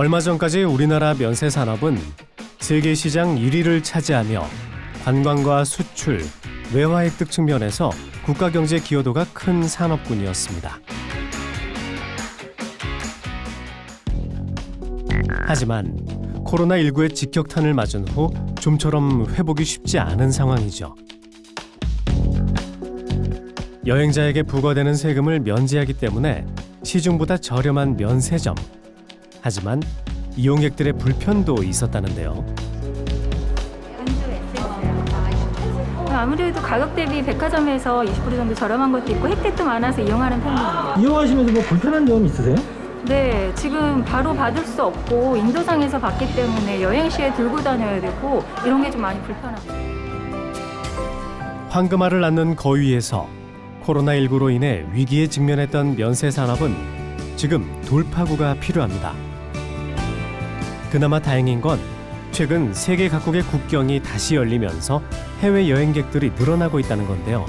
얼마 전까지 우리나라 면세 산업은 세계 시장 1위를 차지하며 관광과 수출, 외화 획득 측면에서 국가 경제 기여도가 큰 산업군이었습니다. 하지만 코로나19의 직격탄을 맞은 후 좀처럼 회복이 쉽지 않은 상황이죠. 여행자에게 부과되는 세금을 면제하기 때문에 시중보다 저렴한 면세점. 하지만 이용객들의 불편도 있었다는데요. 아무래도 가격 대비 백화점에서 20% 정도 저렴한 것도 있고 혜택도 많아서 이용하는 편입니다. 이용하시면서 뭐 불편한 점 있으세요? 네, 지금 바로 받을 수 없고 인도상에서 받기 때문에 여행 시에 들고 다녀야 되고 이런 게 좀 많이 불편합니다. 황금알을 낳는 거위에서 코로나19로 인해 위기에 직면했던 면세 산업은 지금 돌파구가 필요합니다. 그나마 다행인 건 최근 세계 각국의 국경이 다시 열리면서 해외 여행객들이 늘어나고 있다는 건데요.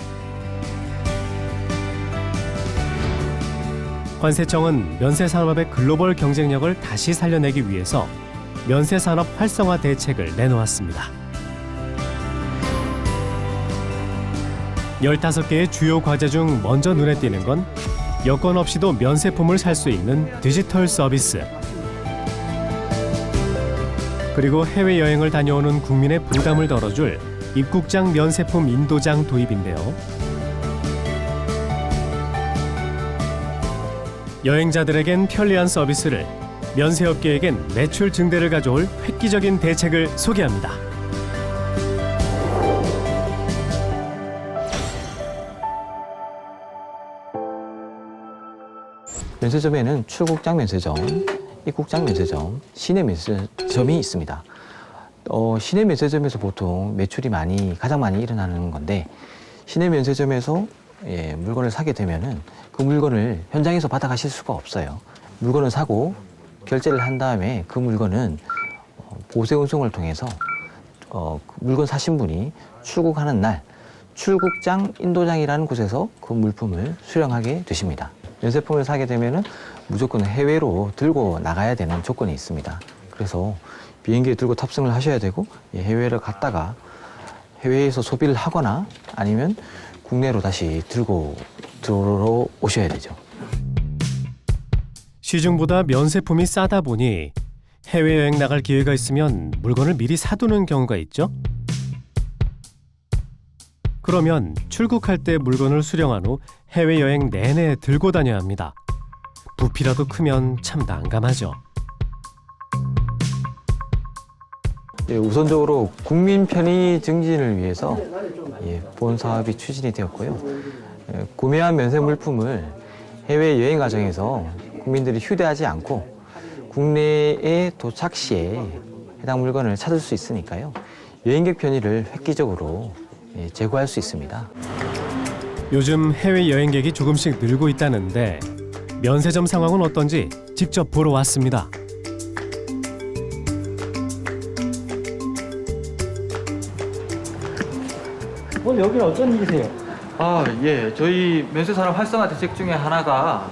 관세청은 면세 산업의 글로벌 경쟁력을 다시 살려내기 위해서 면세 산업 활성화 대책을 내놓았습니다. 15개의 주요 과제 중 먼저 눈에 띄는 건 여권 없이도 면세품을 살 수 있는 디지털 서비스. 그리고 해외여행을 다녀오는 국민의 부담을 덜어줄 입국장 면세품 인도장 도입인데요. 여행자들에겐 편리한 서비스를, 면세업계에겐 매출 증대를 가져올 획기적인 대책을 소개합니다. 면세점에는 출국장 면세점, 입국장 면세점, 시내 면세점이 있습니다. 시내 면세점에서 보통 매출이 가장 많이 일어나는 건데, 시내 면세점에서 물건을 사게 되면은 그 물건을 현장에서 받아가실 수가 없어요. 물건을 사고 결제를 한 다음에 그 물건은 보세 운송을 통해서 그 물건 사신 분이 출국하는 날 출국장 인도장이라는 곳에서 그 물품을 수령하게 되십니다. 면세품을 사게 되면은 무조건 해외로 들고 나가야 되는 조건이 있습니다. 그래서 비행기에 들고 탑승을 하셔야 되고 해외를 갔다가 해외에서 소비를 하거나 아니면 국내로 다시 들고 들어오셔야 되죠. 시중보다 면세품이 싸다 보니 해외여행 나갈 기회가 있으면 물건을 미리 사두는 경우가 있죠. 그러면 출국할 때 물건을 수령한 후 해외여행 내내 들고 다녀야 합니다. 부피라도 크면 참 난감하죠. 우선적으로 국민 편의 증진을 위해서 본 사업이 추진이 되었고요. 구매한 면세 물품을 해외 여행 과정에서 국민들이 휴대하지 않고 국내에 도착 시에 해당 물건을 찾을 수 있으니까요. 여행객 편의를 획기적으로 제고할 수 있습니다. 요즘 해외 여행객이 조금씩 늘고 있다는데 면세점 상황은 어떤지 직접 보러 왔습니다. 오늘 여기는 어떤 일이세요? 저희 면세산업 활성화 대책 중에 하나가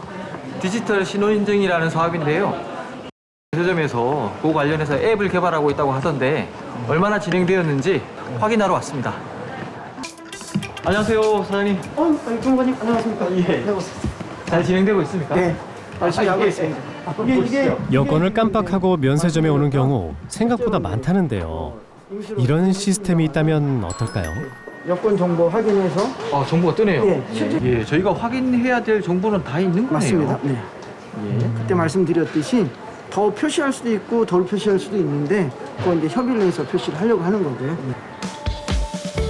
디지털 신원인증이라는 사업인데요. 면세점에서 그거 관련해서 앱을 개발하고 있다고 하던데 얼마나 진행되었는지 확인하러 왔습니다. 안녕하세요, 사장님. 경관님 안녕하십니까? 예. 잘 진행되고 있습니까? 네, 열심히 하고 있습니다. 이게 여권을 깜빡하고 면세점에 오는 경우 생각보다 많다는데요. 이런 시스템이 있다면 어떨까요? 여권 정보 확인해서 정보가 뜨네요. 예, 저희가 확인해야 될 정보는 다 있는 거네요. 맞습니다. 네. 그때 말씀드렸듯이 더 표시할 수도 있고 덜 표시할 수도 있는데 그건 이제 협의를 해서 표시를 하려고 하는 거고요.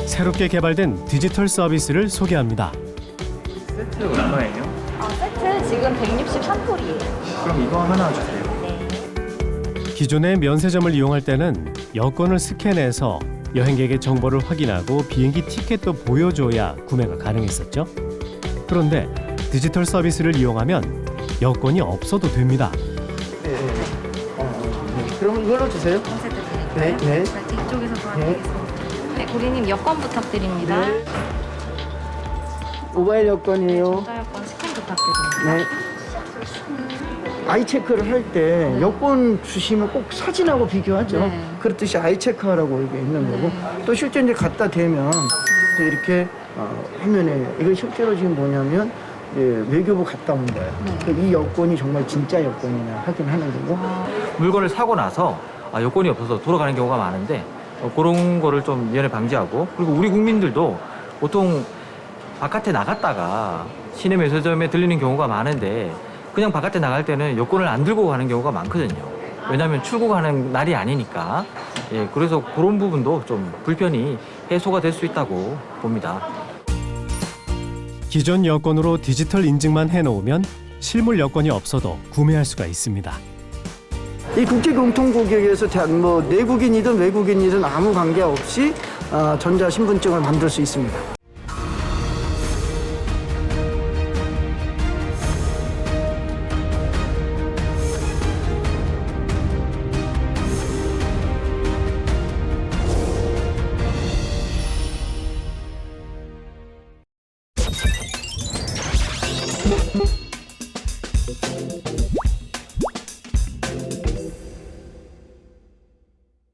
새롭게 개발된 디지털 서비스를 소개합니다. 세트가 얼마예요? 세트 지금 163불이에요. 그럼 이거 하나 주세요. 기존의 면세점을 이용할 때는 여권을 스캔해서 여행객의 정보를 확인하고 비행기 티켓도 보여줘야 구매가 가능했었죠. 그런데 디지털 서비스를 이용하면 여권이 없어도 됩니다. 그러면 이걸로 주세요. 세트 드릴까요? 네, 네. 뒤쪽에서 도와드리겠습니다. 네, 고객님 여권 부탁드립니다. 네. 모바일 여권이에요. 전자 여권 스캔 부탁드립니다. 네. 아이 체크를 할 때 여권 주시면 꼭 사진하고 비교하죠. 네. 그렇듯이 아이 체크하라고 이게 있는 거고 또 실제 이제 갖다 대면 이제 이렇게 화면에 이거 실제로 지금 뭐냐면 이제 외교부 갔다 온 거예요. 이 여권이 정말 진짜 여권이냐 확인하는 거고. 물건을 사고 나서 여권이 없어서 돌아가는 경우가 많은데 그런 거를 좀 미연에 방지하고 그리고 우리 국민들도 보통 바깥에 나갔다가 시내 면세점에 들리는 경우가 많은데 그냥 바깥에 나갈 때는 여권을 안 들고 가는 경우가 많거든요. 왜냐하면 출국하는 날이 아니니까. 예, 그래서 그런 부분도 좀 불편이 해소가 될 수 있다고 봅니다. 기존 여권으로 디지털 인증만 해놓으면 실물 여권이 없어도 구매할 수가 있습니다. 이 국제공통고객에서 뭐 내국인이든 외국인이든 아무 관계없이 전자신분증을 만들 수 있습니다.